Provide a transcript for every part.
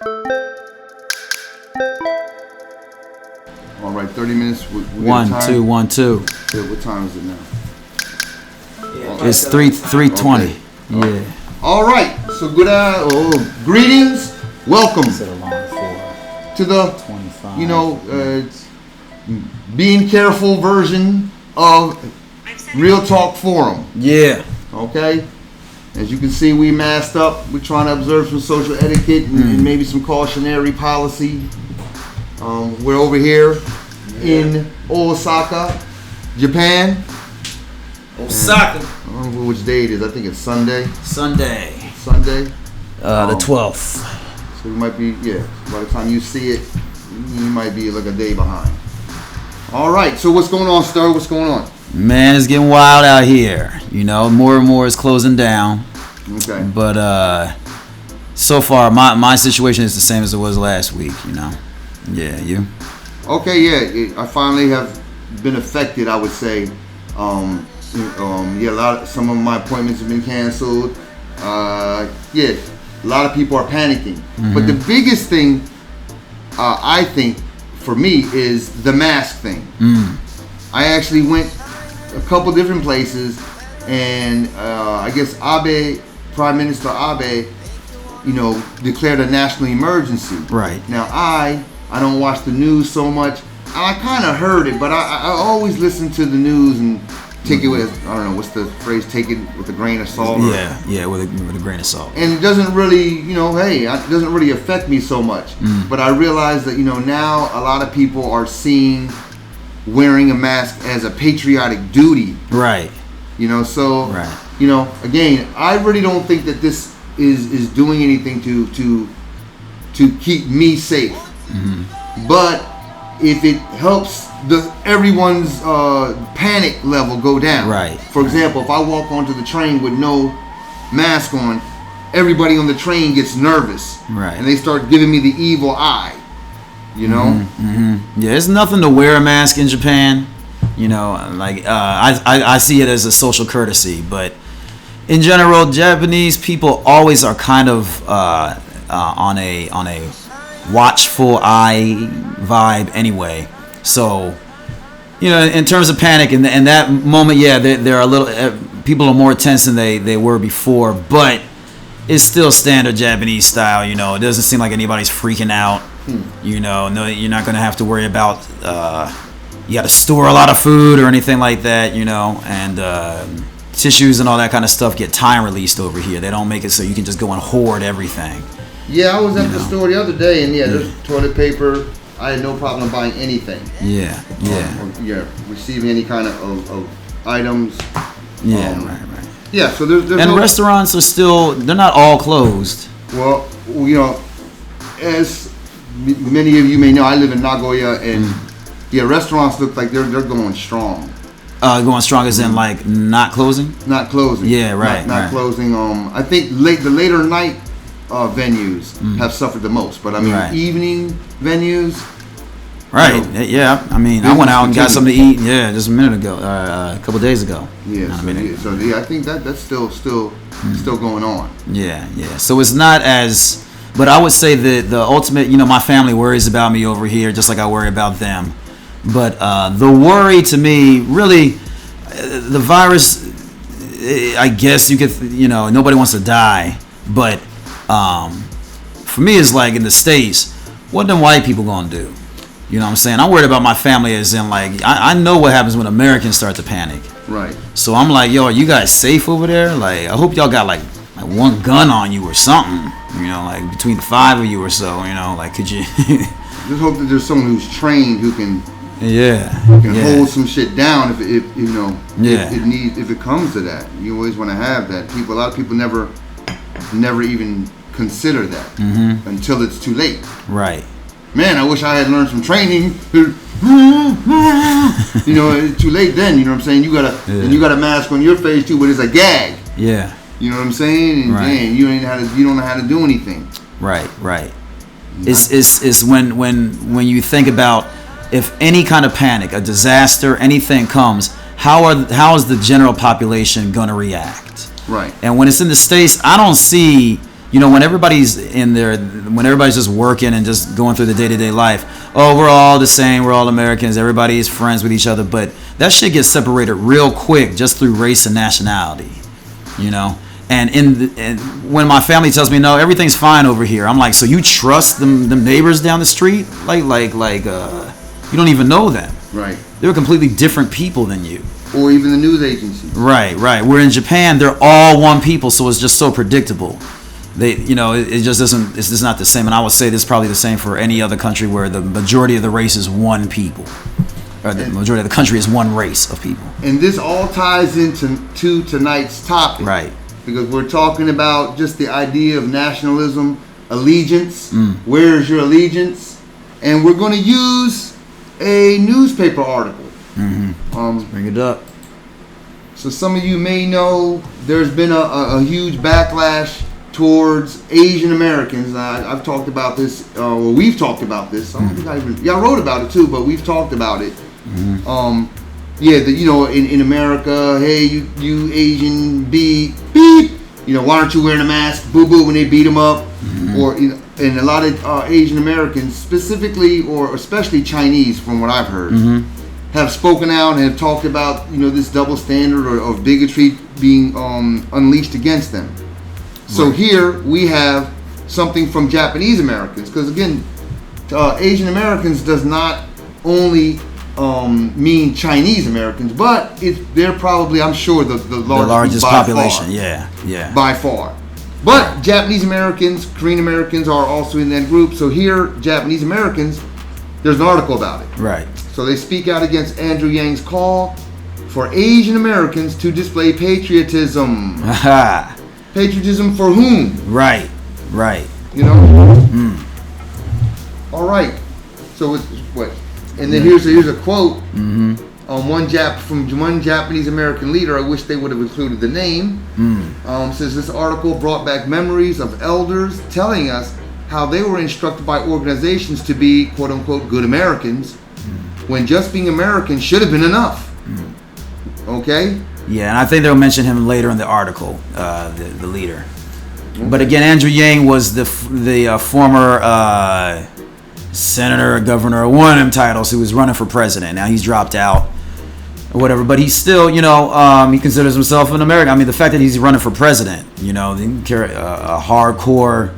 All right, 30 minutes. We 1, 2, 1, 2. Yeah, what time is it now? It's 3:20. Okay. Yeah. All right. So good. Greetings. Welcome Set a line for to the 25. being careful version of RealTalk forum. Yeah. Okay. As you can see, we masked up. We're trying to observe some social etiquette and maybe some cautionary policy. We're over here in Osaka, Japan. Osaka. I don't know which day it is. I think it's Sunday. Sunday. The 12th. So you might be, by the time you see it, you might be like a day behind. All right. So what's going on, Stir? What's going on? Man, it's getting wild out here. You know, more and more is closing down. Okay. But so far, my situation is the same as it was last week. You know. Yeah. You. Okay. Yeah. I finally have been affected. I would say. Some of my appointments have been canceled. A lot of people are panicking. But the biggest thing, I think, for me, is the mask thing. I actually went a couple different places, and I guess Prime Minister Abe, declared a national emergency. Right. Now I don't watch the news so much. I kind of heard it, but I always listen to the news and take it with, I don't know, what's the phrase, take it with a grain of salt? Yeah, with a grain of salt. And it doesn't really, it doesn't really affect me so much. But I realize that, now a lot of people are seeing wearing a mask as a patriotic duty. Right. Right. Again, I really don't think that this is doing anything to keep me safe. But if it helps everyone's panic level go down. Right. For example, if I walk onto the train with no mask on, everybody on the train gets nervous. Right. And they start giving me the evil eye. Yeah, it's nothing to wear a mask in Japan. I see it as a social courtesy, but in general, Japanese people always are kind of on a watchful eye vibe anyway. So, in terms of panic in that moment, they're a little, people are more tense than they were before, but it's still standard Japanese style. It doesn't seem like anybody's freaking out. No, you're not going to have to worry about, you got to store a lot of food or anything like that, and tissues and all that kind of stuff get time released over here. They don't make it so you can just go and hoard everything. Yeah, I was at the store the other day, and there's toilet paper. I had no problem buying anything. Receiving any kind of items. Right. Yeah, so there's and restaurants are still, they're not all closed. Well, as many of you may know, I live in Nagoya, and restaurants look like they're going strong. Going strong as in like not closing? Not closing. Yeah, right. Not closing. I think the later night venues have suffered the most, but I mean evening venues. Right. I went out and got something to eat. Yeah, just a minute ago, a couple days ago. Yeah. I think that's still going on. Yeah. So it's not as, but I would say that the ultimate, my family worries about me over here, just like I worry about them. But the worry to me, really, the virus, I guess you could, nobody wants to die, but for me, it's like in the States, what them white people gonna do? You know what I'm saying? I'm worried about my family as in like, I know what happens when Americans start to panic. Right. So I'm like, yo, are you guys safe over there? Like, I hope y'all got like one gun on you or something, like between the 5 of you or so, like could you? Just hope that there's someone who's trained who can hold some shit down if it comes to that. You always want to have that. A lot of people never even consider that until it's too late. Right. Man, I wish I had learned some training. It's too late then. You know what I'm saying? You got a mask on your face too, but it's a gag. Yeah. You know what I'm saying? And man, you don't know how to do anything. Right. It's when you think about if any kind of panic, a disaster, anything comes, how is the general population gonna react? Right. And when it's in the States, I don't see, when everybody's when everybody's just working and just going through the day-to-day life, oh, we're all the same, we're all Americans, everybody is friends with each other, but that shit gets separated real quick just through race and nationality, And when my family tells me, no, everything's fine over here, I'm like, so you trust them neighbors down the street? You don't even know them. Right. They're completely different people than you. Or even the news agencies. Right. Where in Japan, they're all one people, so it's just so predictable. It just doesn't. It's just not the same. And I would say this is probably the same for any other country where the majority of the race is one people, or the majority of the country is one race of people. And this all ties into tonight's topic, right? Because we're talking about just the idea of nationalism, allegiance. Where is your allegiance? And we're going to use a newspaper article. Let's bring it up. So some of you may know there's been a huge backlash towards Asian Americans. I've talked about this, we've talked about this. I don't think I wrote about it too, but we've talked about it. In America, hey, you Asian, beep, why aren't you wearing a mask? Boo boo when they beat them up, or and a lot of Asian Americans, specifically or especially Chinese, from what I've heard, have spoken out and have talked about this double standard or bigotry being unleashed against them. So here we have something from Japanese Americans, because again, Asian Americans does not only mean Chinese Americans, but they're probably, I'm sure, the largest population. Yeah. By far. But Japanese Americans, Korean Americans are also in that group. So here, Japanese Americans, there's an article about it. Right. So they speak out against Andrew Yang's call for Asian Americans to display patriotism. Patriotism for whom? Right. All right. So it's what? And then here's a quote from one Japanese American leader. I wish they would have included the name. Says this article brought back memories of elders telling us how they were instructed by organizations to be quote unquote good Americans, when just being American should have been enough. Okay. Yeah, and I think they'll mention him later in the article, the leader. Okay. But again, Andrew Yang was the former senator, governor, one of them titles, who was running for president. Now he's dropped out or whatever, but he's still, he considers himself an American. I mean, the fact that he's running for president, a hardcore,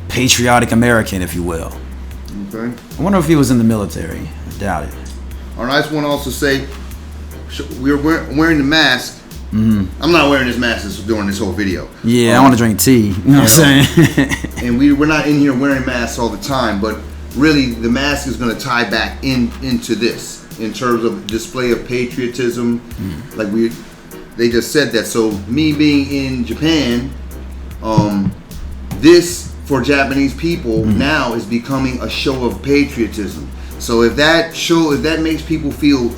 patriotic American, if you will. Okay. I wonder if he was in the military. I doubt it. All right, I just want to also say, we're wearing the mask. I'm not wearing this mask during this whole video. Yeah, I want to drink tea. You know what I'm saying? And we're not in here wearing masks all the time, but really the mask is going to tie back into this in terms of display of patriotism. They just said that. So me being in Japan, this for Japanese people now is becoming a show of patriotism. So if that makes people feel,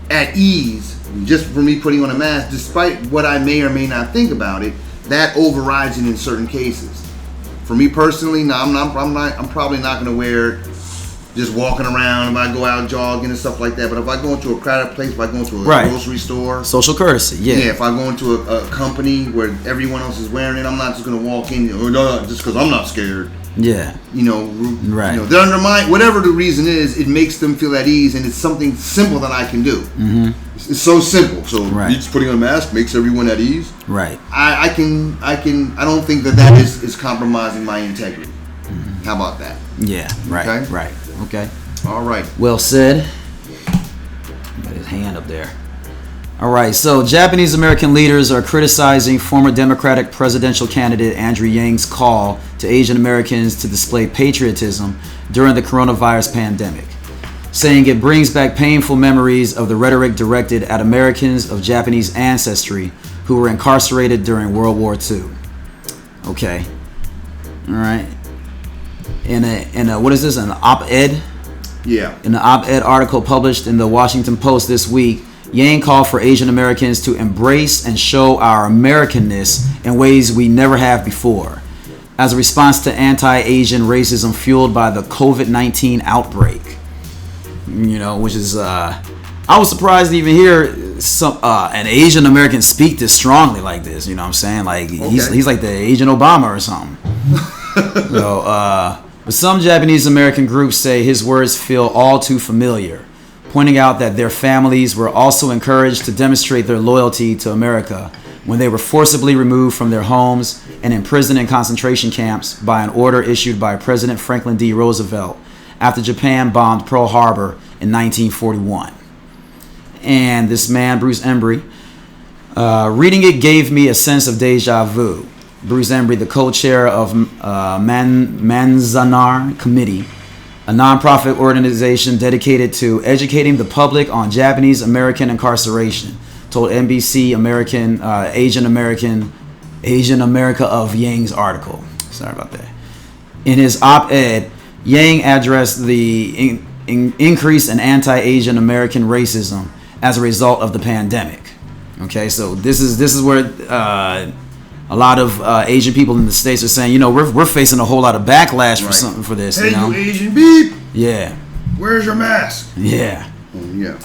at ease, just for me putting on a mask, despite what I may or may not think about it, that overrides it in certain cases. For me personally, no, I'm probably not going to wear it just walking around if I go out jogging and stuff like that. But if I go into a crowded place, if I go into a grocery store, social courtesy, yeah. If I go into a company where everyone else is wearing it, I'm not just going to walk in just because I'm not scared. Yeah. Right. They're undermined. Whatever the reason is, it makes them feel at ease, and it's something simple that I can do. It's so simple. So just putting on a mask makes everyone at ease. Right. I don't think that is compromising my integrity. How about that? Yeah. Right. Okay? Right. Okay. All right. Well said. Got his hand up there. All right, so Japanese American leaders are criticizing former Democratic presidential candidate Andrew Yang's call to Asian Americans to display patriotism during the coronavirus pandemic, saying it brings back painful memories of the rhetoric directed at Americans of Japanese ancestry who were incarcerated during World War II. Okay. All right. In a what is this? An op-ed? Yeah. In an op-ed article published in the Washington Post this week, Yang called for Asian Americans to embrace and show our Americanness in ways we never have before, as a response to anti-Asian racism fueled by the COVID-19 outbreak. Which is, I was surprised to even hear an Asian American speak this strongly like this. You know what I'm saying? Like he's like the Asian Obama or something. But some Japanese American groups say his words feel all too familiar, pointing out that their families were also encouraged to demonstrate their loyalty to America when they were forcibly removed from their homes and imprisoned in concentration camps by an order issued by President Franklin D. Roosevelt after Japan bombed Pearl Harbor in 1941. And this man, Bruce Embry, reading it gave me a sense of deja vu. Bruce Embry, the co-chair of Manzanar Committee, a nonprofit organization dedicated to educating the public on Japanese American incarceration, told NBC Asian America of Yang's article. Sorry about that. In his op-ed, Yang addressed the increase in anti-Asian American racism as a result of the pandemic. Okay, so this is where a lot of Asian people in the States are saying, we're facing a whole lot of backlash for something for this. Hey, you Asian beep. Yeah. Where's your mask? Yeah. Yeah.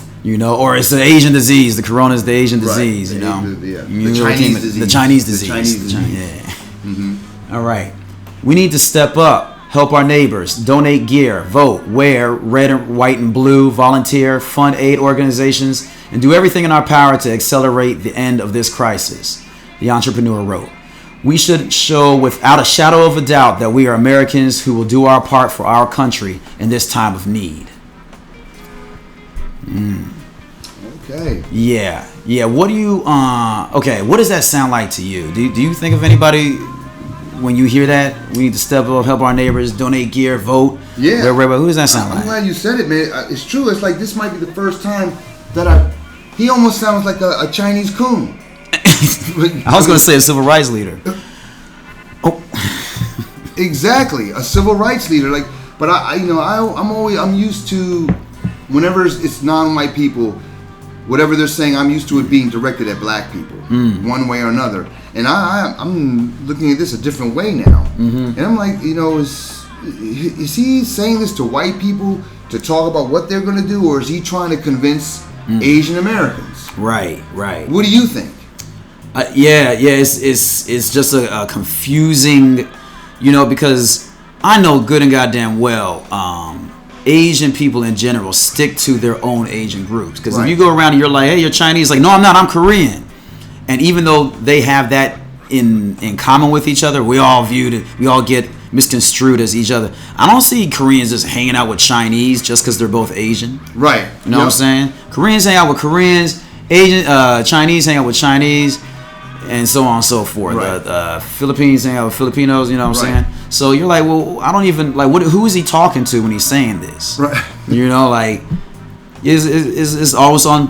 Or it's the Asian disease. The corona is the Asian disease. The Chinese disease. Yeah. Mm-hmm. All right. We need to step up. Help our neighbors, donate gear, vote, wear red, white, and blue, volunteer, fund aid organizations, and do everything in our power to accelerate the end of this crisis, the entrepreneur wrote. We should show without a shadow of a doubt that we are Americans who will do our part for our country in this time of need. Okay. Yeah. What do you, what does that sound like to you? Do you think of anybody... When you hear that, we need to step up, help our neighbors, donate gear, vote. Yeah. Who does that sound like? I'm glad you said it, man. It's true. It's like this might be the first time that he almost sounds like a Chinese coon. I was going to say a civil rights leader. Oh. Exactly, a civil rights leader. But I'm used to whenever it's non-white people, whatever they're saying, I'm used to it being directed at black people, one way or another. And I'm looking at this a different way now. Mm-hmm. And I'm like, is he saying this to white people to talk about what they're going to do, or is he trying to convince Asian Americans? Right. What do you think? It's just a confusing, because I know good and goddamn well Asian people in general stick to their own Asian groups. Because if you go around and you're like, hey, you're Chinese, like, no, I'm not, I'm Korean. And even though they have that in common with each other, we all get misconstrued as each other. I don't see Koreans just hanging out with Chinese just because they're both Asian. Right. You know what I'm saying? Koreans hang out with Koreans, Chinese hang out with Chinese, and so on and so forth. Right. Philippines hang out with Filipinos, you know what I'm saying? So you're like, well, I don't even, like, who is he talking to when he's saying this? Right. Is always on,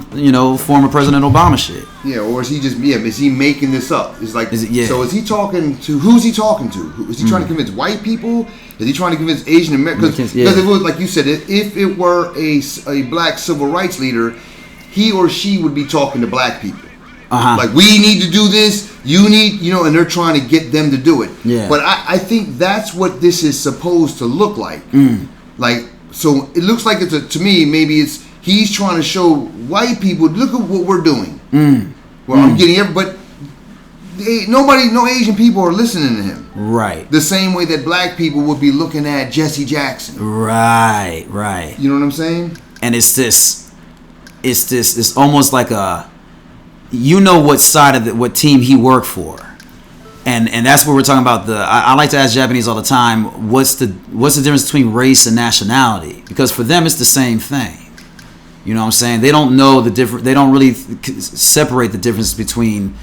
former President Obama shit. Yeah, or is he just, is he making this up? It's like, so is he talking to, who's he talking to? Is he trying to convince white people? Is he trying to convince Asian Americans? Because if it was, like you said, if it were a black civil rights leader, he or she would be talking to black people. Like, we need to do this, you need, and they're trying to get them to do it. Yeah. But I think that's what this is supposed to look like. Like, so it looks like to me, maybe he's trying to show white people, look at what we're doing. I'm getting but no Asian people are listening to him. Right. The same way that black people would be looking at Jesse Jackson. Right. You know what I'm saying? And it's almost like what side of what team he worked for. And that's what we're talking about. I like to ask Japanese all the time, what's the difference between race and nationality? Because for them, it's the same thing. You know what I'm saying? They don't know the difference. They don't really separate the difference between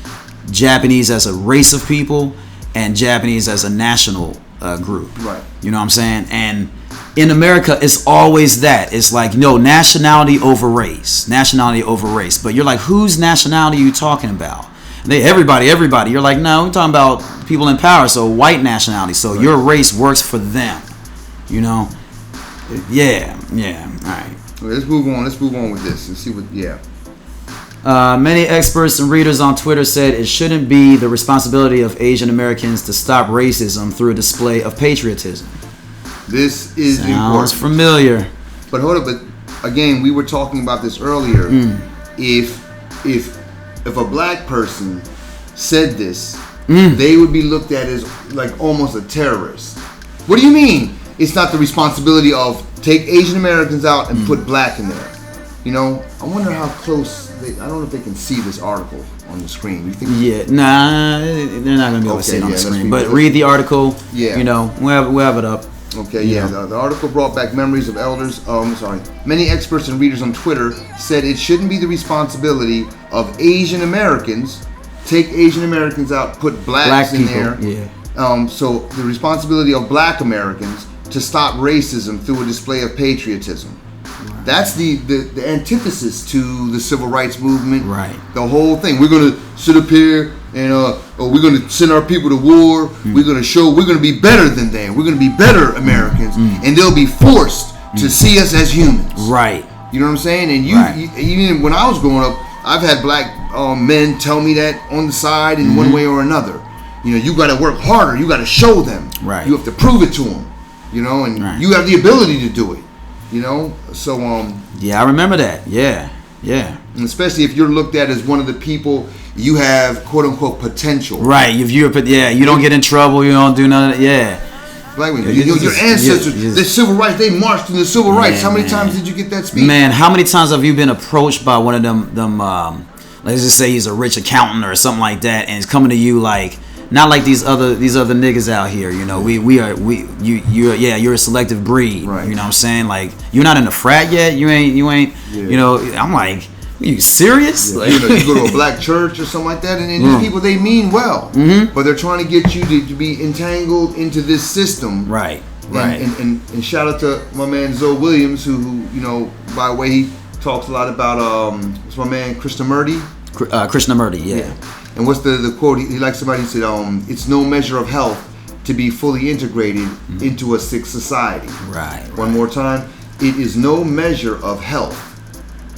Japanese as a race of people and Japanese as a national group. Right. You know what I'm saying? And in America, it's always that. It's like, nationality over race. Nationality over race. But you're like, whose nationality are you talking about? Everybody. You're like, no, we're talking about people in power. So white nationality. So your race works for them. Yeah. All right. Let's move on with this and see what. Many experts and readers on Twitter said it shouldn't be the responsibility of Asian Americans to stop racism through a display of patriotism. This is Sounds familiar. But hold up, but again, we were talking about this earlier. If if a black person said this, they would be looked at as like almost a terrorist. What do you mean? It's not the responsibility of take Asian Americans out and put black in there. You know, I wonder how close. I don't know if they can see this article on the screen. You think? Yeah, nah, they're not gonna be able to see it on the screen. But read the article. Yeah, you know, we'll have it up. Okay, yeah. The article brought back memories of elders. Many experts and readers on Twitter said it shouldn't be the responsibility of Asian Americans. Take Asian Americans out, put blacks in there. Yeah. So the responsibility of black Americans to stop racism through a display of patriotism. Right. That's the antithesis to the civil rights movement. Right. The whole thing. We're gonna sit up here and we're gonna send our people to war. We're gonna be better than them. We're gonna be better Americans, and they'll be forced to see us as humans. Right. You know what I'm saying? And even when I was growing up, I've had black men tell me that on the side in one way or another. You know, you got to work harder. You got to show them. Right. You have to prove it to them. You know, and you have the ability to do it. You know, so yeah, I remember that. Yeah. And especially if you're looked at as one of the people, you have quote unquote potential. Right. If you don't get in trouble. You don't do none of that. Yeah. Black women, your ancestors, the civil rights, they marched in the civil rights. How many times did you get that speech? Man, how many times have you been approached by one of them let's just say he's a rich accountant or something like that, and he's coming to you like, not like these other niggas out here, you know. You're a selective breed. Right. You know what I'm saying? Like, you're not in the frat yet. You ain't. You know, I'm like, are you serious? Yeah. Like, you go to a black church or something like that, and these people, they mean well, but they're trying to get you to be entangled into this system. Right. And shout out to my man Zoe Williams, who you know, by the way, he talks a lot about what's my man Krishnamurti. Krishnamurti, yeah. And what's the quote? He likes somebody who said, "It's no measure of health to be fully integrated into a sick society." Right. One more time. It is no measure of health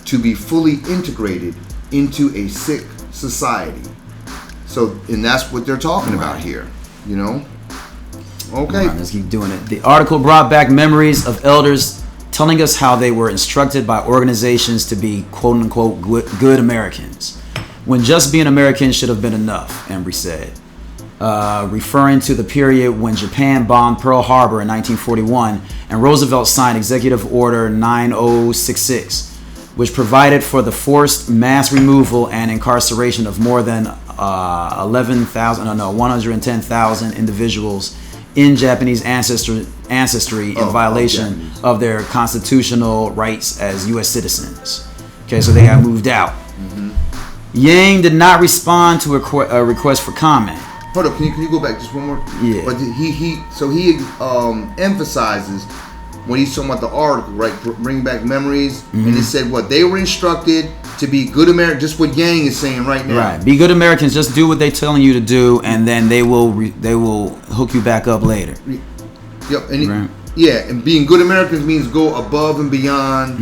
to be fully integrated into a sick society. So, and that's what they're talking about here. You know. Okay. Let's keep doing it. The article brought back memories of elders telling us how they were instructed by organizations to be quote unquote good Americans, when just being American should have been enough, Embry said, referring to the period when Japan bombed Pearl Harbor in 1941 and Roosevelt signed Executive Order 9066, which provided for the forced mass removal and incarceration of more than 110,000 individuals in Japanese ancestry in violation of their constitutional rights as U.S. citizens. Okay, so they got moved out. Yang did not respond to a request for comment. Hold up, can you go back just one more? Yeah. But he emphasizes when he's talking about the article, right? Bring back memories, and it said what they were instructed to be good Americans. Just what Yang is saying right now. Right. Be good Americans. Just do what they're telling you to do, and then they will hook you back up later. Yep. And and being good Americans means go above and beyond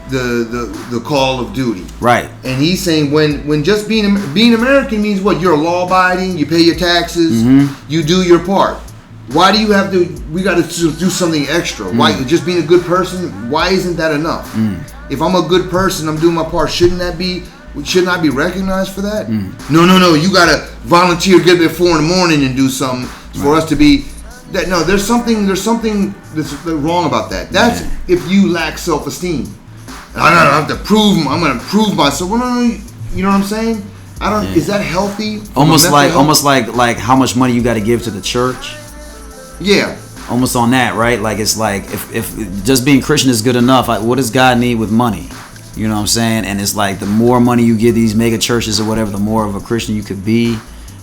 the call of duty. Right. And he's saying when just being American means what? You're law abiding. You pay your taxes. You do your part. Why do you have to? We got to do something extra. Why just being a good person? Why isn't that enough? If I'm a good person, I'm doing my part. Shouldn't I be recognized for that? No. You got to volunteer, get up at 4 a.m. and do something for us to be. That no, there's something that's wrong about that. That's if you lack self-esteem. I have to prove. I'm going to prove myself. Well, no, you know what I'm saying? I don't. Is that healthy? Almost like how much money you got to give to the church. Yeah. Almost on that, right? Like it's like if just being Christian is good enough, what does God need with money? You know what I'm saying? And it's like the more money you give these mega churches or whatever, the more of a Christian you could be.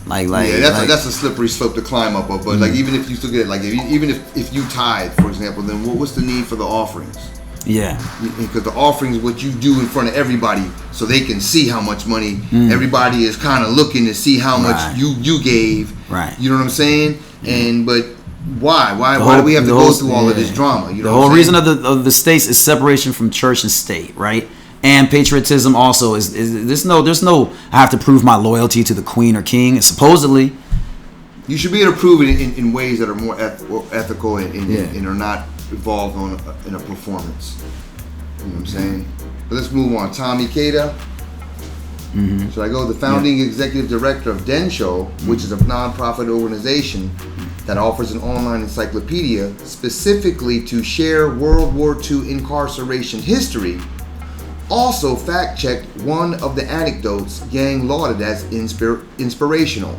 That's a slippery slope to climb up of. But like even if you still get it, like even if you tithe, for example, then what's the need for the offerings? Yeah. Because the offerings is what you do in front of everybody, so they can see how much money everybody is kind of looking to see how much you gave. Right. You know what I'm saying? And but. Why do we have to go through all of this drama? You know, the whole reason of the states is separation from church and state, right? And patriotism also is there's no I have to prove my loyalty to the queen or king. Supposedly, you should be able to prove it in ways that are more ethical and are not involved in a performance. You know what I'm saying? But let's move on. Tommy Cada. Should I go? The founding executive director of Densho, which is a nonprofit organization that offers an online encyclopedia specifically to share World War II incarceration history, also fact-checked one of the anecdotes Yang lauded as inspirational.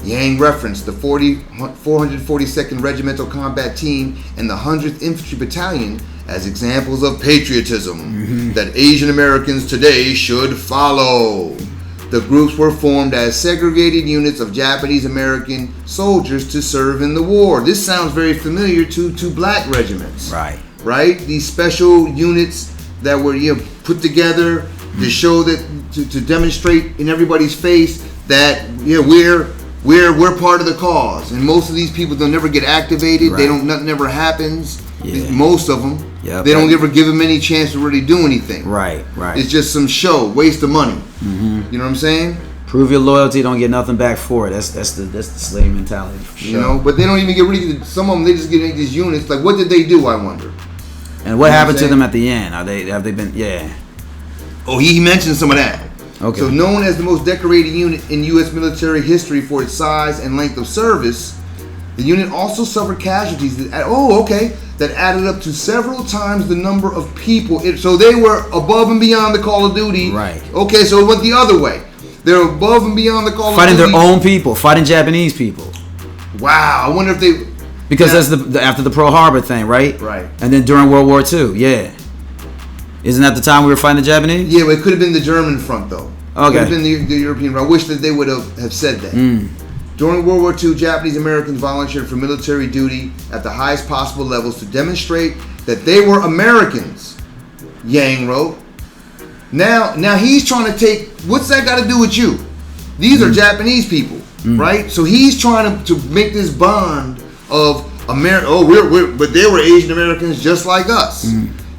Yang referenced the 442nd Regimental Combat Team and the 100th Infantry Battalion as examples of patriotism that Asian Americans today should follow. The groups were formed as segregated units of Japanese American soldiers to serve in the war. This sounds very familiar to black regiments. Right? These special units that were put together to show that to demonstrate in everybody's face that we're part of the cause. And most of these people, they'll never get activated. They don't. Nothing ever happens. Most of them. They don't ever give them any chance to really do anything. Right. It's just some show, waste of money. You know what I'm saying? Prove your loyalty, don't get nothing back for it. That's the slave mentality. Sure. But they don't even get rid of some of them. They just get these units. Like, what did they do? I wonder. And what happened to them at the end? Have they been? Yeah. Oh, he mentioned some of that. Okay. So, known as the most decorated unit in U.S. military history for its size and length of service, the unit also suffered casualties that added up to several times the number of people. So they were above and beyond the Call of Duty. Right. Okay, so it went the other way. They're above and beyond the Call of Duty. Fighting their own people, fighting Japanese people. Wow, I wonder if they... Because that's after the Pearl Harbor thing, right? Right. And then during World War II, yeah. Isn't that the time we were fighting the Japanese? Yeah, but it could have been the German front, though. Okay. It could have been the European front. I wish that they would have said that. During World War II, Japanese Americans volunteered for military duty at the highest possible levels to demonstrate that they were Americans, Yang wrote. Now he's trying to take, what's that got to do with you? These are Japanese people, right? So he's trying to make this bond of America. Oh, but they were Asian Americans just like us.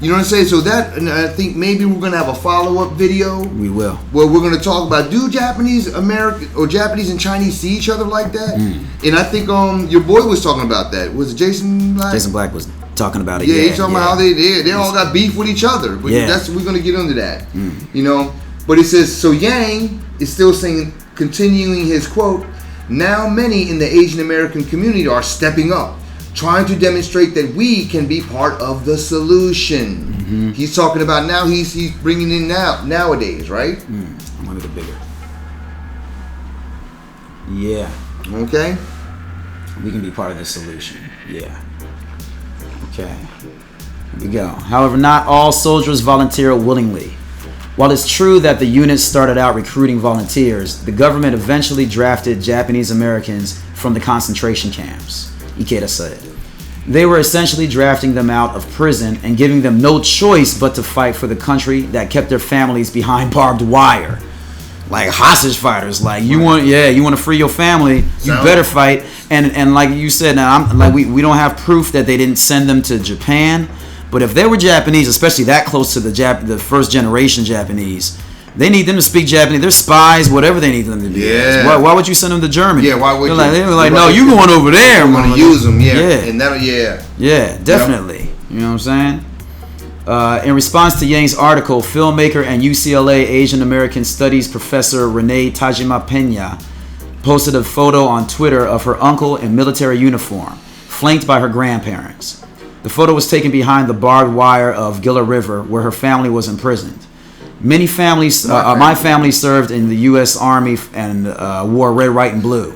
You know what I'm saying? So that, and I think maybe we're gonna have a follow-up video. We will. Where we're gonna talk about, do Japanese American or Japanese and Chinese see each other like that? And I think your boy was talking about that. Was it Jason Black? Jason Black was talking about it. Yeah, he's talking about how they all got beef with each other. But we're gonna get into that. But it says, so Yang is still saying, continuing his quote, now many in the Asian American community are stepping up, trying to demonstrate that we can be part of the solution. He's talking about now. He's bringing in nowadays, right? I'm gonna make it bigger. Yeah. Okay. We can be part of the solution. Yeah. Okay. Here we go. However, not all soldiers volunteer willingly. While it's true that the unit started out recruiting volunteers, the government eventually drafted Japanese Americans from the concentration camps, Ikeda said. They were essentially drafting them out of prison and giving them no choice but to fight for the country that kept their families behind barbed wire. Like hostage fighters. Like you want to free your family, you better fight. And like you said, now we don't have proof that they didn't send them to Japan, but if they were Japanese, especially that close to the first generation Japanese, they need them to speak Japanese. They're spies, whatever they need them to be. Yeah. Why would you send them to Germany? Yeah, why would you? They were like, no, you going over there. I'm going to use them, Yeah. And that, Yeah, definitely. Yep. You know what I'm saying? In response to Yang's article, filmmaker and UCLA Asian American Studies professor Renee Tajima Pena posted a photo on Twitter of her uncle in military uniform, flanked by her grandparents. The photo was taken behind the barbed wire of Gila River, where her family was imprisoned. Many families, my family served in the U.S. Army and wore red, white, and blue.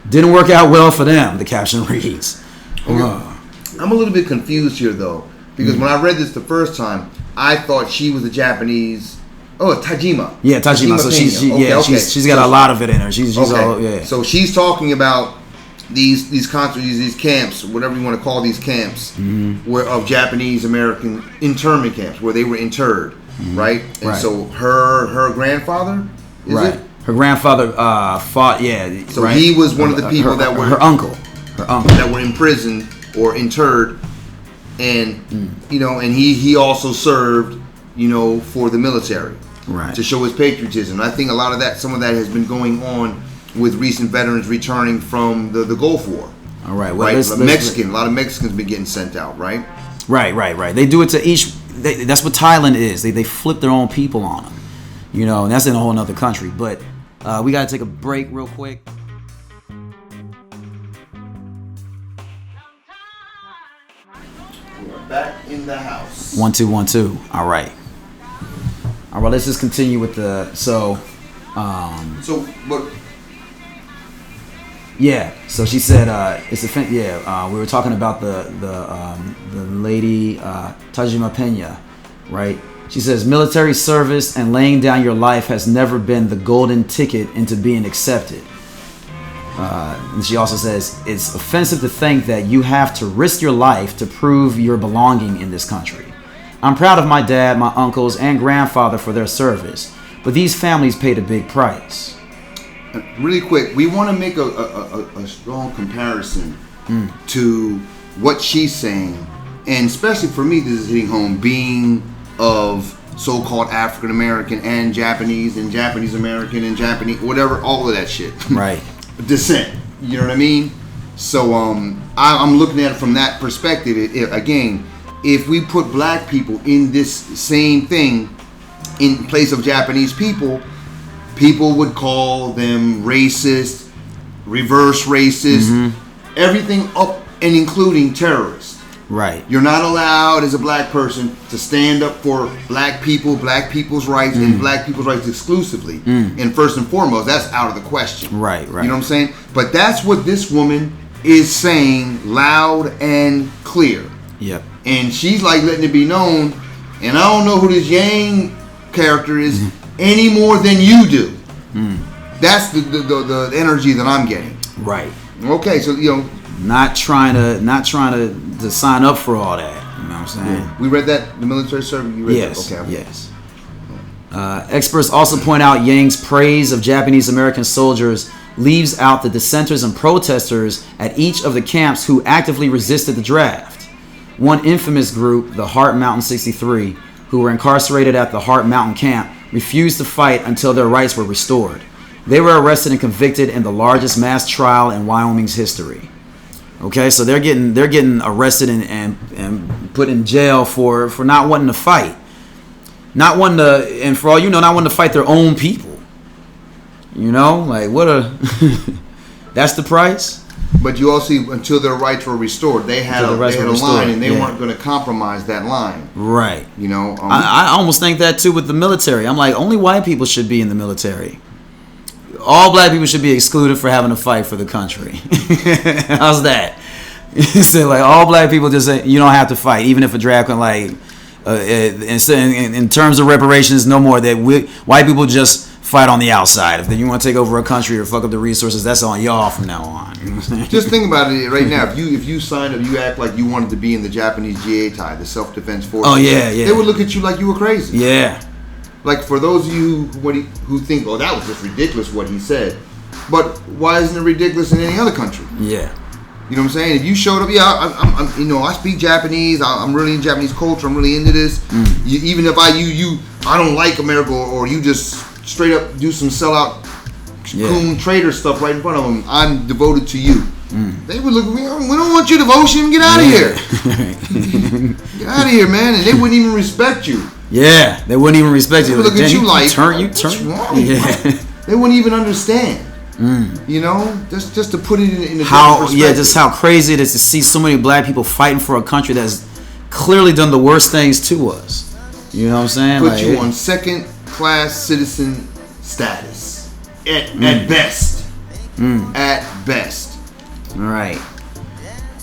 Didn't work out well for them, the caption reads. I'm a little bit confused here, though, because when I read this the first time, I thought she was a Japanese. Oh, Tajima. Yeah, Tajima. So she's got a lot of it in her. She's all, yeah. So she's talking about these camps, whatever you want to call these camps, where of Japanese American internment camps where they were interred. Right? And so her grandfather, is it? Her grandfather fought, So he was one of the people that were... Her uncle. That were imprisoned or interred. And, and he also served, for the military. Right. To show his patriotism. And I think some of that has been going on with recent veterans returning from the Gulf War. All right. Well, a lot of Mexicans been getting sent out, right? Right. They do it to each... that's what Thailand is. They flip their own people on them. You know, and that's in a whole nother country. But we got to take a break real quick. We're back in the house. 1 2 1 2. All right. Let's just continue with the But yeah. So she said it's we were talking about the lady Tajima Pena, right? She says military service and laying down your life has never been the golden ticket into being accepted. And she also says it's offensive to think that you have to risk your life to prove your belonging in this country. I'm proud of my dad, my uncles, and grandfather for their service, but these families paid a big price. Really quick, we want to make a strong comparison to what she's saying, and especially for me, this is hitting home, being of so-called African American and Japanese American and Japanese, whatever, all of that shit. Right. Descent. You know what I mean? So I'm looking at it from that perspective. Again, if we put black people in this same thing in place of Japanese people would call them racist, reverse racist, everything up and including terrorists. Right. You're not allowed as a black person to stand up for black people, black people's rights, and black people's rights exclusively. And first and foremost, that's out of the question. Right. You know what I'm saying? But that's what this woman is saying loud and clear. Yep. And she's like letting it be known, and I don't know who this Yang character is any more than you do. That's the energy that I'm getting. Right. Okay, so not trying to sign up for all that. You know what I'm saying? Yeah. We read that, the military service. You read yes. that? Okay. Yes. Experts also point out Yang's praise of Japanese American soldiers leaves out the dissenters and protesters at each of the camps who actively resisted the draft. One infamous group, the Heart Mountain 63, who were incarcerated at the Heart Mountain camp, refused to fight until their rights were restored. They were arrested and convicted in the largest mass trial in Wyoming's history. Okay, so they're getting arrested and put in jail for not wanting to fight. Not wanting to, and for all you know, not wanting to fight their own people. You know, like what a that's the price. But you also see, until their rights were restored, they had a line, and they weren't going to compromise that line. Right. You know, I almost think that too with the military. I'm like, only white people should be in the military. All black people should be excluded for having to fight for the country. How's that? So like all black people just say you don't have to fight, even if a draft can like. In terms of reparations, no more. That white people just fight on the outside. If you want to take over a country or fuck up the resources, that's on y'all from now on. Just think about it right now. If you signed up, you act like you wanted to be in the Japanese GA, the self-defense force. Oh yeah. They would look at you like you were crazy. Yeah. Like for those of you who think, oh, that was just ridiculous what he said. But why isn't it ridiculous in any other country? Yeah. You know what I'm saying? If you showed up, I'm I speak Japanese. I'm really in Japanese culture. I'm really into this. Even if I don't like America, or you just straight up do some sellout coon trader stuff right in front of them, I'm devoted to you. They would look at me. We don't want your devotion. Get out of here. Get out of here, man. And they wouldn't even respect you. Yeah, they wouldn't even respect you. They would look at you like, what's wrong? Yeah. They wouldn't even understand. You know, just to put it in a different perspective. Just how crazy it is to see so many black people fighting for a country that's clearly done the worst things to us. You know what I'm saying? Put you on second-class citizen status at best. At best. All right.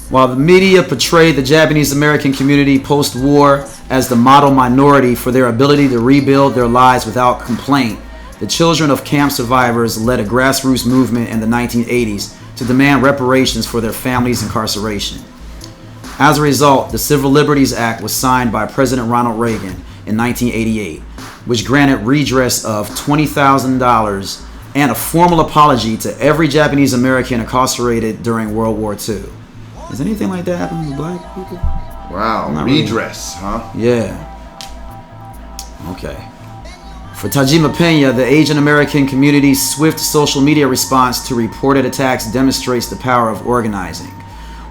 While the media portrayed the Japanese American community post-war as the model minority for their ability to rebuild their lives without complaint, the children of camp survivors led a grassroots movement in the 1980s to demand reparations for their families' incarceration. As a result, the Civil Liberties Act was signed by President Ronald Reagan in 1988, which granted redress of $20,000 and a formal apology to every Japanese American incarcerated during World War II. Is anything like that happening to black people? Wow, redress, really. Huh? Yeah. Okay. For Tajima Pena, the Asian American community's swift social media response to reported attacks demonstrates the power of organizing,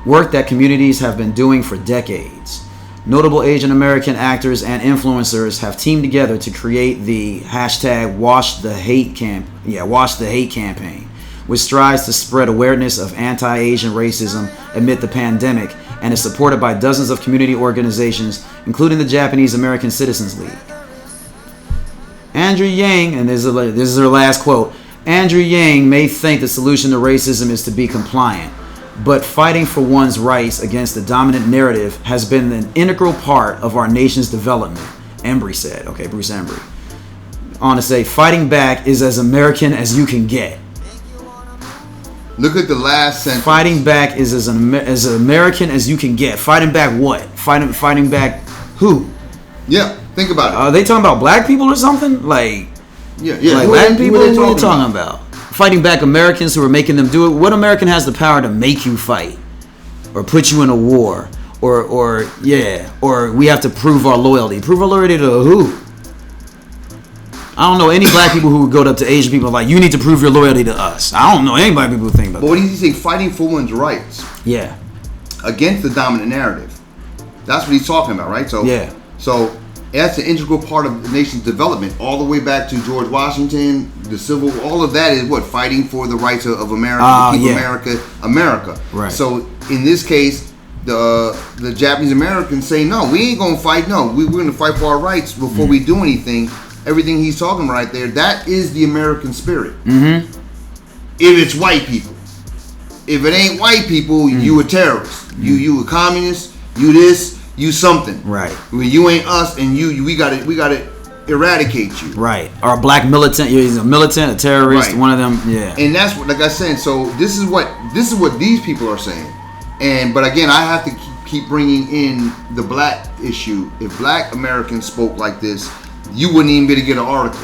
work that communities have been doing for decades. Notable Asian American actors and influencers have teamed together to create the hashtag Wash the Hate campaign, which strives to spread awareness of anti-Asian racism amid the pandemic and is supported by dozens of community organizations, including the Japanese American Citizens League. Andrew Yang, and this is her last quote, Andrew Yang may think the solution to racism is to be compliant, but fighting for one's rights against the dominant narrative has been an integral part of our nation's development, Embry said. Okay, Bruce Embry. On to say, fighting back is as American as you can get. Look at the last sentence. Fighting back is as American as you can get. Fighting back what? Fighting back who? Yeah, think about it. Are they talking about black people or something? Like Latin people? What are you talking about? Fighting back Americans who are making them do it. What American has the power to make you fight or put you in a war or we have to prove our loyalty. Prove our loyalty to who? I don't know any black people who would go up to Asian people like, you need to prove your loyalty to us. I don't know any black people who think about that. But what do you think? Fighting for one's rights. Yeah. Against the dominant narrative. That's what he's talking about, right? So yeah. So that's an integral part of the nation's development, all the way back to George Washington, the Civil. All of that is what, fighting for the rights of America, to keep America. Right. So in this case, the Japanese Americans say, no, we ain't gonna fight. No, we're gonna fight for our rights before we do anything. Everything he's talking about right there, that is the American spirit. Mm-hmm. If it's white people, if it ain't white people, you a terrorist. You a communist. You this. You something. Right. When you ain't us, and we gotta eradicate you. Right. Or a black militant. He's a militant, a terrorist. Right. One of them. Yeah. And that's what, like I said. So this is what these people are saying. But again, I have to keep bringing in the black issue. If black Americans spoke like this, you wouldn't even be able to get an article.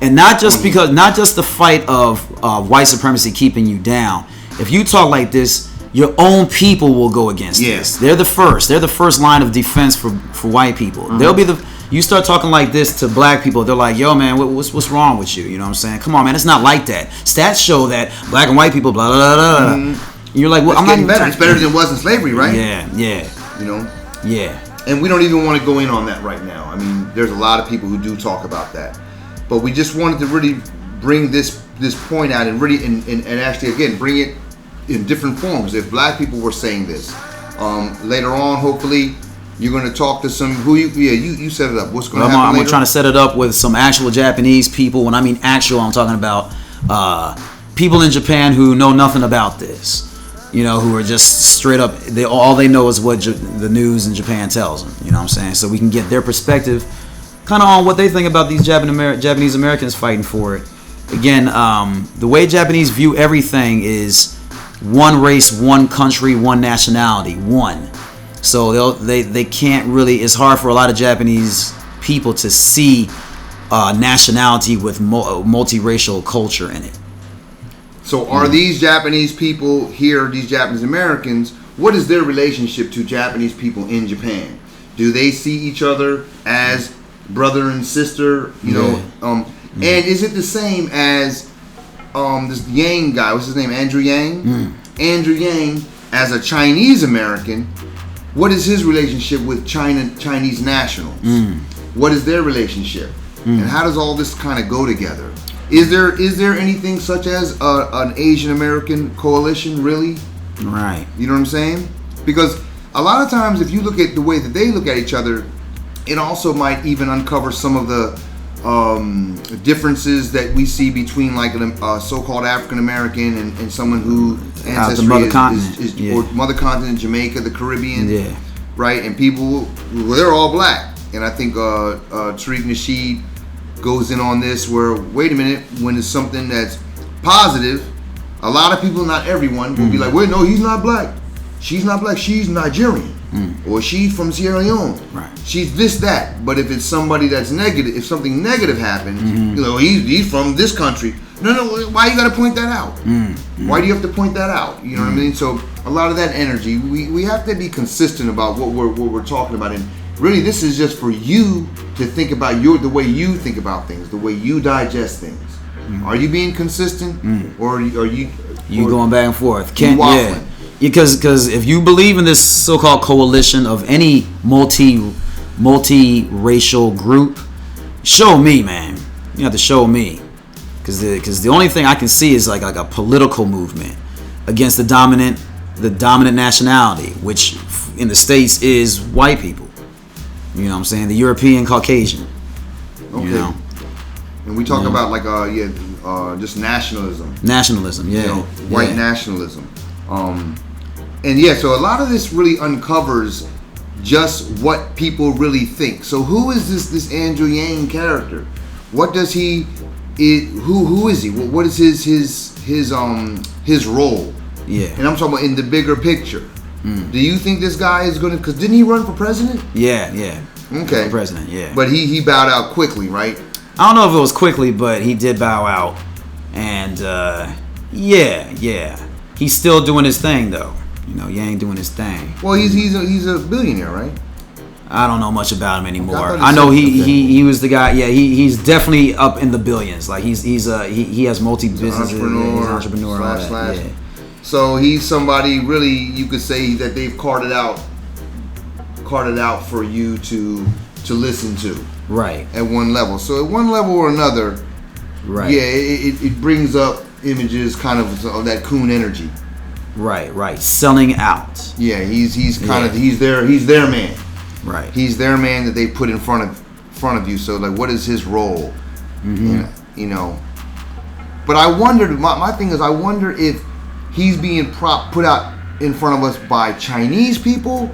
And not just the fight of white supremacy keeping you down. If you talk like this, your own people will go against this. They're the first. They're the first line of defense for white people. Mm-hmm. They'll be you start talking like this to black people, they're like, yo, man, what's wrong with you? You know what I'm saying? Come on, man, it's not like that. Stats show that black and white people, blah, blah, blah, blah. Mm-hmm. You're like, well, I'm not better. It's better than it was in slavery, right? Yeah. You know? Yeah. And we don't even want to go in on that right now. I mean, there's a lot of people who do talk about that. But we just wanted to really bring this point out and really and actually, again, bring it in different forms. If black people were saying this, later on, hopefully, you're going to talk to some you set it up. What's going to happen later? I'm trying to set it up with some actual Japanese people. When I mean actual, I'm talking about people in Japan who know nothing about this. You know, who are just straight up, all they know is what the news in Japan tells them. You know what I'm saying? So we can get their perspective kind of on what they think about these Japanese Americans fighting for it. Again, the way Japanese view everything is one race, one country, one nationality, one. So they can't really, it's hard for a lot of Japanese people to see nationality with multiracial culture in it. So are these Japanese people here, these Japanese Americans, what is their relationship to Japanese people in Japan? Do they see each other as brother and sister, you know? And is it the same as this Yang guy, what's his name, Andrew Yang? Andrew Yang, as a Chinese American, what is his relationship with Chinese nationals? What is their relationship? And how does all this kind of go together? Is there anything such as an Asian American coalition, really? Right. You know what I'm saying? Because a lot of times, if you look at the way that they look at each other, it also might even uncover some of the differences that we see between like a so-called African American and someone who ancestry is or mother continent, Jamaica, the Caribbean, right? And people, well, they're all black. And I think Tariq Nasheed goes in on this where, wait a minute, when it's something that's positive, a lot of people, not everyone, will be like, wait, no, he's not black. She's not black. She's Nigerian. Or she's from Sierra Leone. Right. She's this, that. But if it's somebody that's negative, if something negative happens, you know, he's from this country. No, why you got to point that out? Why do you have to point that out? You know what I mean? So a lot of that energy, we have to be consistent about what we're talking about. And really, this is just for you to think about the way you think about things, the way you digest things. Are you being consistent, or are you going back and forth? Because if you believe in this so-called coalition of any multi-racial group, show me, man. You have to show me, because the only thing I can see is like a political movement against the dominant nationality, which in the States is white people. You know what I'm saying? The European Caucasian. Okay. You know? And we talk about like just nationalism. Nationalism, yeah. You know, white nationalism. And yeah, so a lot of this really uncovers just what people really think. So who is this Andrew Yang character? What does he? Who is he? What is his role? Yeah. And I'm talking about in the bigger picture. Do you think this guy is gonna? Because didn't he run for president? Yeah. Okay. For president, yeah. But he bowed out quickly, right? I don't know if it was quickly, but he did bow out, and yeah. He's still doing his thing though. You know, Yang doing his thing. Well, he's a billionaire, right? I don't know much about him anymore. Okay, I know he was the guy. Yeah, he's definitely up in the billions. Like he has multi businesses. Entrepreneur. Slash. Yeah. So he's somebody really, you could say that they've carted out for you to listen to. Right. At one level. So at one level or another, right. Yeah, it brings up images kind of that coon energy. Right. Selling out. Yeah, he's their man. Right. He's their man that they put in front of you. So like, what is his role? Mm-hmm. You know. But I wondered. My thing is, I wonder if he's being put out in front of us by Chinese people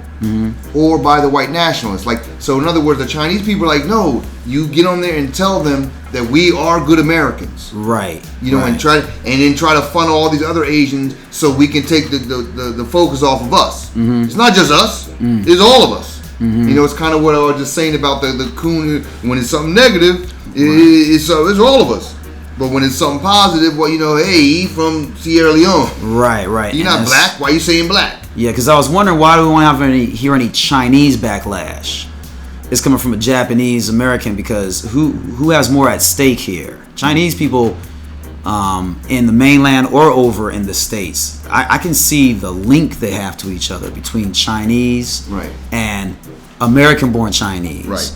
or by the white nationalists. Like, so in other words, the Chinese people are like, no, you get on there and tell them that we are good Americans. Right. You know, and then try to funnel all these other Asians so we can take the focus off of us. Mm-hmm. It's not just us. It's all of us. Mm-hmm. You know, it's kind of what I was just saying about the coon. When it's something negative, it's all of us. But when it's something positive, well, you know, hey, he from Sierra Leone. Right. You're not black. Why are you saying black? Yeah, because I was wondering, why do we want to hear any Chinese backlash? It's coming from a Japanese American, because who has more at stake here? Chinese people in the mainland or over in the States. I can see the link they have to each other between Chinese and American-born Chinese. Right.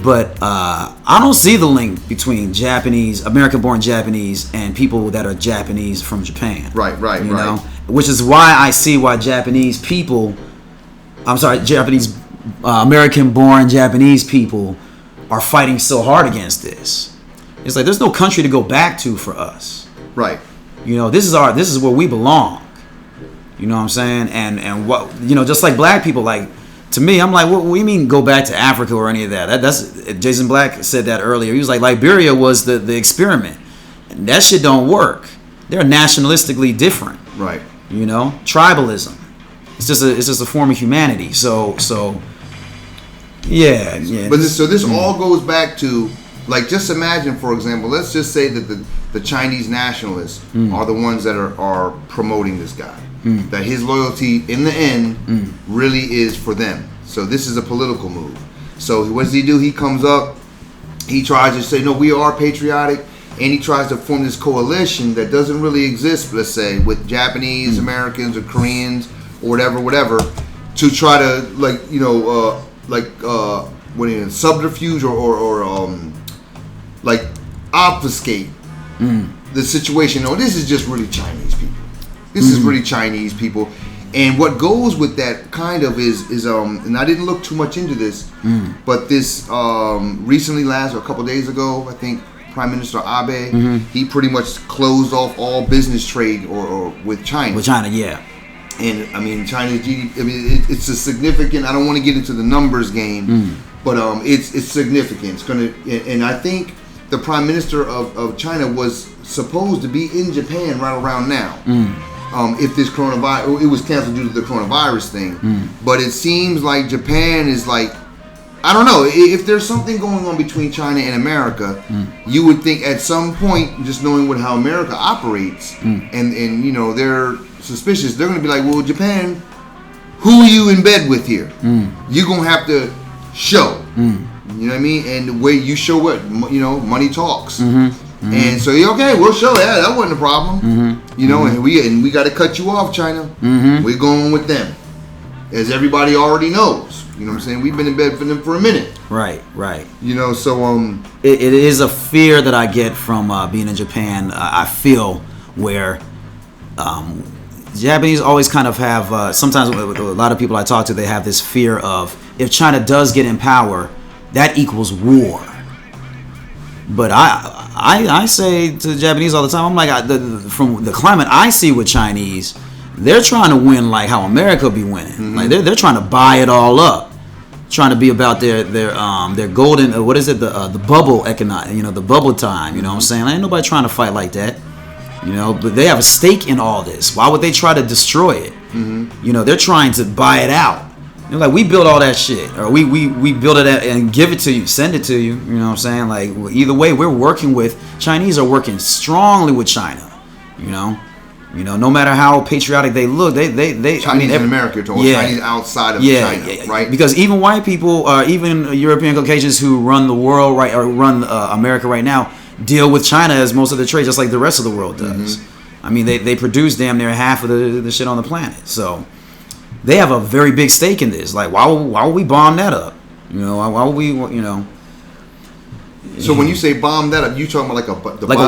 But I don't see the link between American-born Japanese, and people that are Japanese from Japan. Right. You know? Which is why I see why American-born Japanese people are fighting so hard against this. It's like there's no country to go back to for us. Right. You know, this is where we belong. You know what I'm saying? And what, you know, just like black people, like, to me, I'm like, what do you mean go back to Africa or any of that? That's Jason Black said that earlier. He was like, Liberia was the experiment. And that shit don't work. They're nationalistically different. Right. You know, tribalism. It's just a form of humanity. So yeah. But this all goes back to, like, just imagine, for example, let's just say that the Chinese nationalists are the ones that are promoting this guy. That his loyalty in the end really is for them. So this is a political move. So what does he do? He comes up, he tries to say, no, we are patriotic, and he tries to form this coalition that doesn't really exist, let's say, with Japanese Americans or Koreans or whatever, to try to, like, you know, subterfuge or like obfuscate the situation. No, this is just really Chinese people. This is really Chinese people. And what goes with that kind of is and I didn't look too much into this, but this recently, a couple days ago, I think Prime Minister Abe, he pretty much closed off all business trade or with China. With China, yeah. And I mean, China's GDP, I mean, it's a significant, I don't want to get into the numbers game, but it's significant. It's gonna, and I think the Prime Minister of China was supposed to be in Japan right around now. If this coronavirus, it was canceled due to the coronavirus thing. But it seems like Japan is like, I don't know, if there's something going on between China and America, you would think at some point, just knowing how America operates, and you know, they're suspicious, they're going to be like, well, Japan, who are you in bed with here? You're going to have to show. You know what I mean? And the way you show what, you know, money talks. And so, okay, we'll show that wasn't a problem. You know, and we got to cut you off, China. We're going with them, as everybody already knows. You know what I'm saying? We've been in bed for them for a minute. Right. You know, so it is a fear that I get from being in Japan. I feel where Japanese always kind of have. Sometimes with a lot of people I talk to, they have this fear of if China does get in power, that equals war. But I say to the Japanese all the time, I'm like, from the climate I see with Chinese, they're trying to win like how America be winning. Like they're trying to buy it all up, trying to be about their golden what is it, the bubble economic, you know, the bubble time. You know what I'm saying? Ain't nobody trying to fight like that. You know, but they have a stake in all this. Why would they try to destroy it? You know, they're trying to buy it out. They're like, we built all that shit, or we build it and give it to you, send it to you. You know what I'm saying? Like either way, we're working with Chinese are working strongly with China. You know, no matter how patriotic they look, they Chinese in America, Chinese outside of China, right? Because even white people, even European Caucasians who run the world right or run America right now, deal with China as most of the trade, just like the rest of the world does. I mean, they produce damn near half of the shit on the planet, so. They have a very big stake in this. Like, why would we bomb that up? You know, why would we? You know. So when you say bomb that up, you talking about like a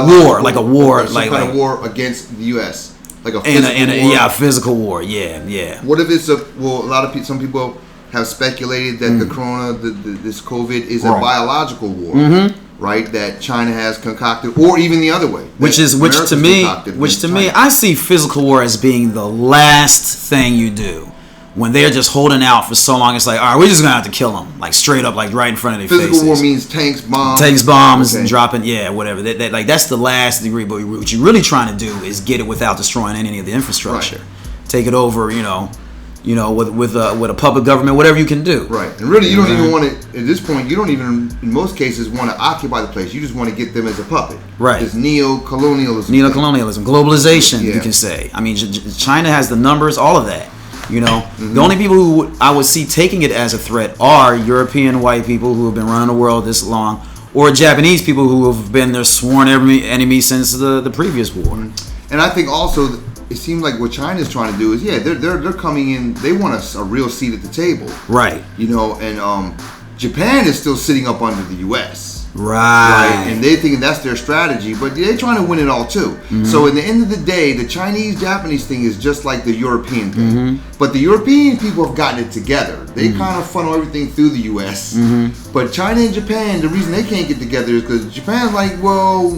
war, like some kind of war against the U.S. Like a physical war. Yeah, physical war. Yeah. What if it's some people have speculated that the corona, this COVID, is a biological war, right? That China has concocted, or even the other way. Which to me, I see physical war as being the last thing you do. When they're just holding out for so long, it's like, all right, we're just gonna have to kill them, like straight up, like right in front of their faces. Physical war means tanks, bombs, and dropping, whatever. That like that's the last degree. But what you're really trying to do is get it without destroying any of the infrastructure. Right. Take it over, with a puppet government, whatever you can do. Right, and really, you don't even want to. At this point, you don't even, in most cases, want to occupy the place. You just want to get them as a puppet. Right. It's neo-colonialism, globalization. You can say. I mean, China has the numbers, all of that. You know, the only people who I would see taking it as a threat are European white people who have been running the world this long, or Japanese people who have been their sworn enemy since the previous war. And I think also it seems like what China's trying to do is they're coming in. They want a real seat at the table, right? You know, and Japan is still sitting up under the U.S. Right. And they thinking that's their strategy, but they're trying to win it all too. So at the end of the day, the Chinese-Japanese thing is just like the European thing. But the European people have gotten it together. They kind of funnel everything through the U.S. But China and Japan, the reason they can't get together is because Japan's like, well,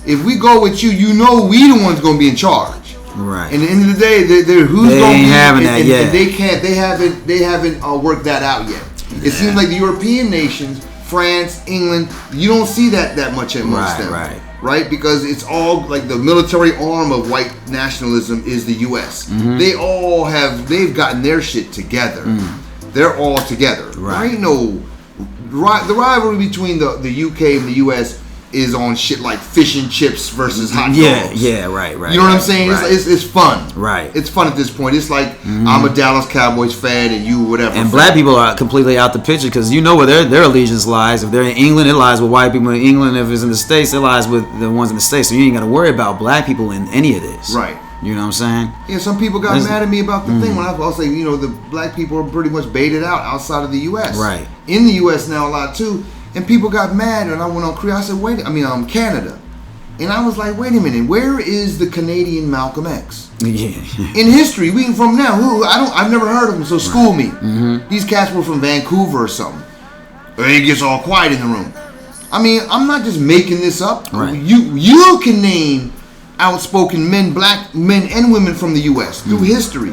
if we go with you, we the ones going to be in charge. Right. And at the end of the day, who's going to be having that yet? And they haven't worked that out yet. It seems like the European nations, France, England, you don't see that much amongst them. Right? Because it's all like the military arm of white nationalism is the U.S. They've gotten their shit together. They're all together. There ain't no the rivalry between the UK and the US is on shit like fish and chips versus hot dogs. Right. You know what I'm saying? Right. It's fun. Right. It's fun at this point. It's like I'm a Dallas Cowboys fan and you whatever. And black people are completely out the picture because you know where their allegiance lies. If they're in England, it lies with white people in England. If it's in the States, it lies with the ones in the States. So you ain't got to worry about black people in any of this. Right. You know what I'm saying? Yeah, some people got mad at me about the thing when I was saying, the black people are pretty much baited out outside of the U.S. Right. In the U.S. now a lot too. And people got mad, and I went on Korea. I said, Canada. And I was like, wait a minute, where is the Canadian Malcolm X? Yeah. In history, we can from now. I've never heard of him, so school me. These cats were from Vancouver or something. And it gets all quiet in the room. I mean, I'm not just making this up. Right. You can name outspoken men, black men and women from the U.S. through history.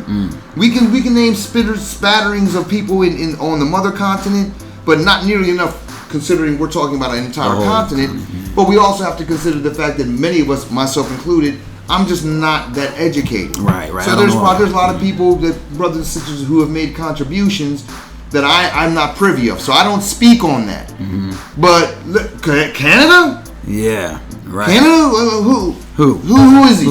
We can name spatterings of people on the mother continent, but not nearly enough considering we're talking about an entire continent. But we also have to consider the fact that many of us, myself included, I'm just not that educated. Right. So there's a lot of people, that brothers and sisters who have made contributions that I'm not privy of. So I don't speak on that. But look, Canada? Yeah. Right. Canada? Who is he?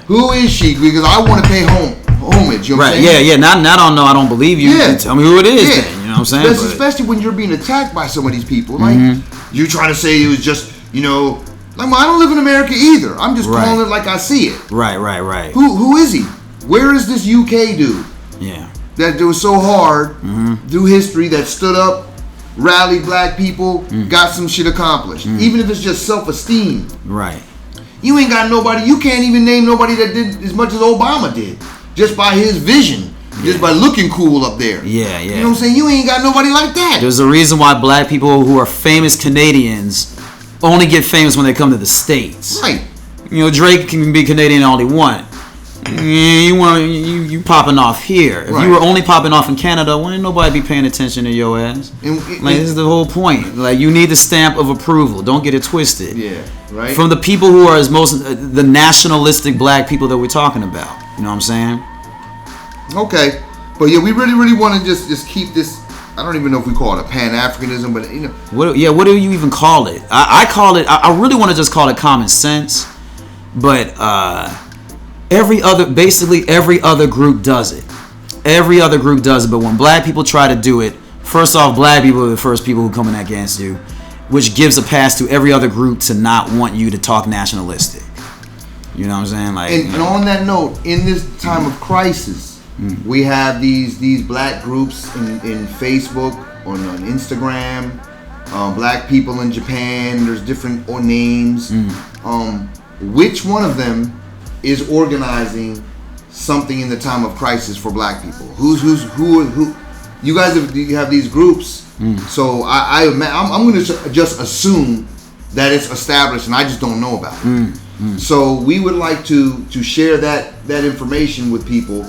Who is she? Because I want to pay homage. You know what I'm saying? Yeah. Now I don't believe you. Yeah. Tell me who it is then. You know what I'm saying? Especially when you're being attacked by some of these people. Like, you trying to say it was just, Like, well, I don't live in America either. I'm just calling it like I see it. Right. Who is he? Where is this UK dude? Yeah. That was so hard through history, that stood up, rallied black people, got some shit accomplished. Even if it's just self-esteem. Right. You ain't got nobody. You can't even name nobody that did as much as Obama did, just by his vision, just by looking cool up there. Yeah. You know what I'm saying? You ain't got nobody like that. There's a reason why black people who are famous Canadians only get famous when they come to the States. Right. You know, Drake can be Canadian all he want. You popping off here. If you were only popping off in Canada, wouldn't nobody be paying attention to your ass? Like, this is the whole point. Like, you need the stamp of approval. Don't get it twisted. Yeah, right. From the people who are the nationalistic black people that we're talking about. You know what I'm saying? Okay, but yeah, we really want to just keep this. I don't even know if we call it a Pan-Africanism, but you know. What do you even call it? I call it. I really want to just call it common sense, but every other group does it. Every other group does it, but when black people try to do it, first off, black people are the first people who come in against you, which gives a pass to every other group to not want you to talk nationalistic. You know what I'm saying? Like, and on that note, in this time of crisis, we have these black groups in Facebook, on Instagram, black people in Japan. There's different names. Which one of them is organizing something in the time of crisis for black people? Who? You guys have these groups, so I'm going to just assume that it's established, and I just don't know about it. So we would like to share that information with people,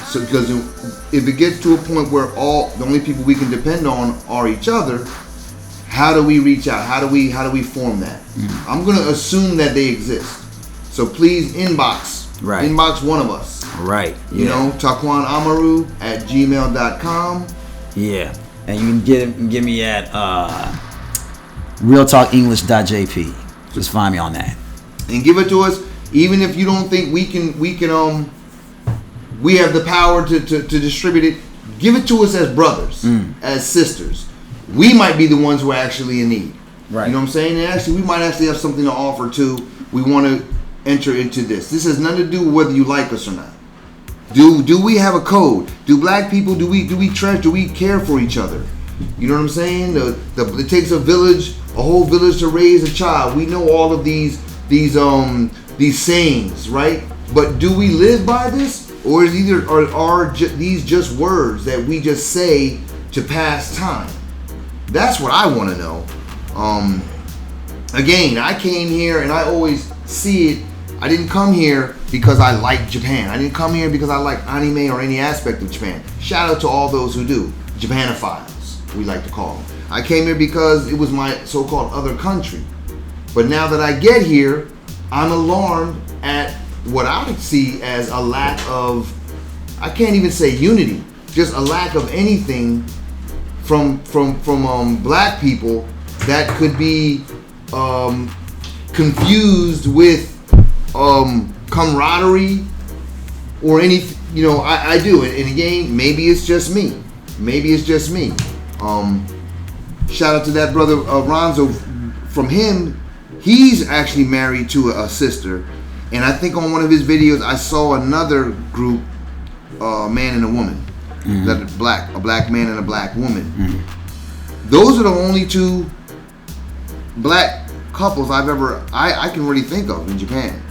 so because if it gets to a point where the only people we can depend on are each other, how do we reach out? How do we form that? I'm going to assume that they exist. So please inbox one of us. Right. Yeah. You know, Takuan Amaru at gmail.com. Yeah, and you can get me at RealTalkEnglish.jp. Just find me on that. And give it to us, even if you don't think we have the power to distribute it. Give it to us as brothers, as sisters. We might be the ones who are actually in need. Right. You know what I'm saying? And actually, we might actually have something to offer too. We want to enter into this. This has nothing to do with whether you like us or not. Do we have a code? Do black people, do we treasure, do we care for each other? You know what I'm saying? It takes a whole village to raise a child. We know all of these sayings, right? But do we live by this, or is these just words that we just say to pass time? That's what I want to know. Again, I came here and I always see it. I didn't come here because I like Japan. I didn't come here because I like anime or any aspect of Japan. Shout out to all those who do. Japanophiles, we like to call them. I came here because it was my so-called other country. But now that I get here, I'm alarmed at what I see as a lack of, I can't even say unity, just a lack of anything from black people that could be confused with camaraderie or any, I do it. And again, maybe it's just me. Shout out to that brother Ronzo. From him, he's actually married to a sister, and I think on one of his videos I saw another group, man and a woman, that a black man and a black woman. Those are the only two black couples I can really think of in Japan.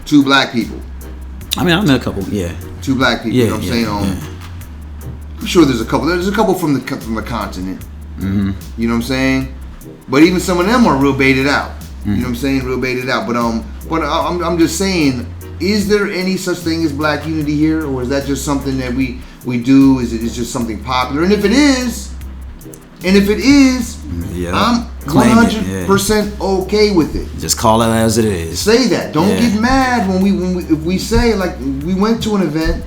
Two black people. I mean, I met a couple. Yeah. Two black people. Yeah, you know what I'm saying? I'm sure there's a couple. There's a couple from the continent. You know what I'm saying? But even some of them are real baited out. You know what I'm saying? Real baited out. But I'm just saying, is there any such thing as black unity here, or is that just something that we do? Is it just something popular? And if it is, I'm 100% okay with it. Just call it as it is. Say that. Don't get mad if we say, like, we went to an event.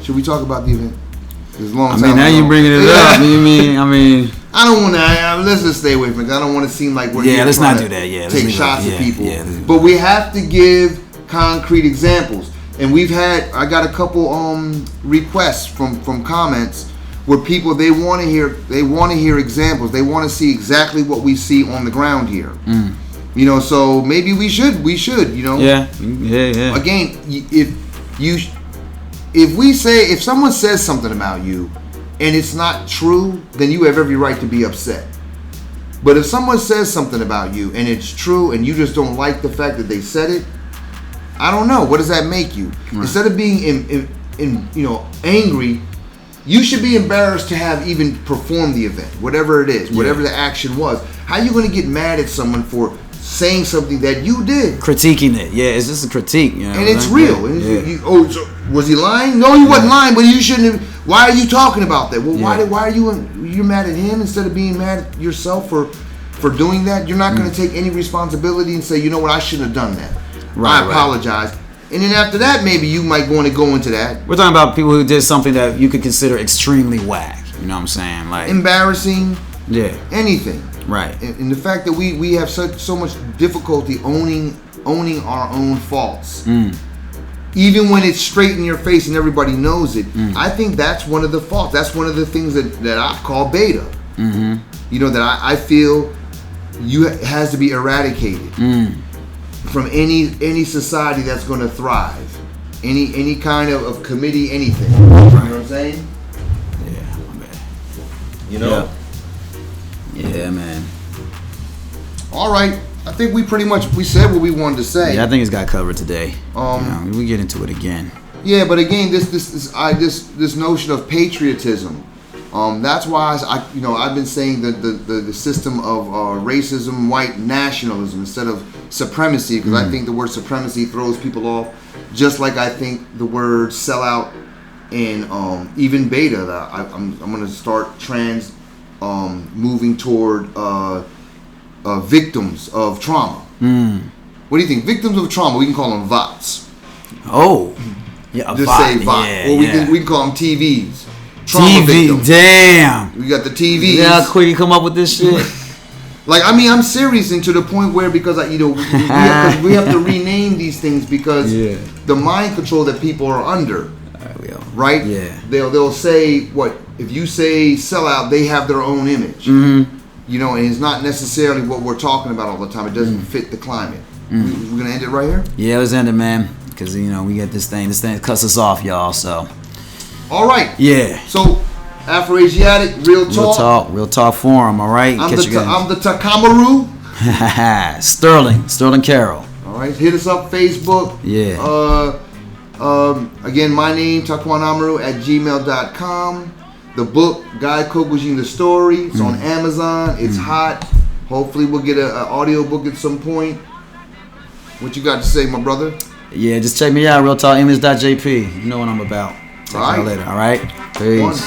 Should we talk about the event? Now you're bringing it up. I don't want to. Let's just stay away from it. I don't want to seem like we're let's not do that. Yeah, take shots at people. But we have to give concrete examples. And I got a couple requests from comments where people they want to hear examples. They want to see exactly what we see on the ground here. You know, so maybe we should, you know. Yeah. Again, if someone says something about you and it's not true, then you have every right to be upset. But if someone says something about you and it's true and you just don't like the fact that they said it, I don't know. What does that make you? Right. Instead of being angry, you should be embarrassed to have even performed the event, whatever it is, whatever the action was. How are you going to get mad at someone for saying something that you did? Critiquing it. Yeah, it's just a critique. You know, and it's real. And so was he lying? No, he wasn't lying, but you shouldn't have. Why are you talking about that? Well, why are you're mad at him instead of being mad at yourself for doing that? You're not going to take any responsibility and say, you know what, I shouldn't have done that. I apologize. And then after that, maybe you might want to go into that. We're talking about people who did something that you could consider extremely whack. You know what I'm saying? Like embarrassing. Yeah. Anything. Right. And the fact that we have so much difficulty owning our own faults. Even when it's straight in your face and everybody knows it. I think that's one of the faults. That's one of the things that I call beta. You know, that I feel has to be eradicated. From any society that's going to thrive, any kind of committee, anything. You know what I'm saying? Yeah, man. You know? Yeah, man. All right, I think we said what we wanted to say. Yeah, I think it's got covered today. We get into it again. Yeah, but again, this notion of patriotism. That's why I've been saying the system of racism, white nationalism instead of supremacy, because I think the word supremacy throws people off, just like I think the word sellout and even beta. I'm going to start moving toward victims of trauma. What do you think? Victims of trauma, we can call them VOTs. Oh, yeah, just say VOT. Yeah, or we can call them TVs. Trauma TV, victims. damn. We got the TVs. Yeah, how quick you come up with this shit. Like, I mean, I'm serious, and to the point where, because we have to rename these things because the mind control that people are under, right? Yeah. They'll say what if you say sellout, they have their own image. You know, and it's not necessarily what we're talking about all the time. It doesn't fit the climate. We're gonna end it right here. Yeah, let's end it, man, because we got this thing. This thing cuts us off, y'all. So. All right. Yeah. So, Afro-Asiatic, Real Talk. Real Talk Forum, all right? I'm the Takamaru. Sterling Carroll. All right. Hit us up, Facebook. Yeah. Again, my name, Takuan Amaru @gmail.com. The book, Gaikokujin-the Story. It's on Amazon. It's hot. Hopefully we'll get an audio book at some point. What you got to say, my brother? Yeah, just check me out, RealTalk, image.jp. You know what I'm about. Talk to you later, all right? Peace.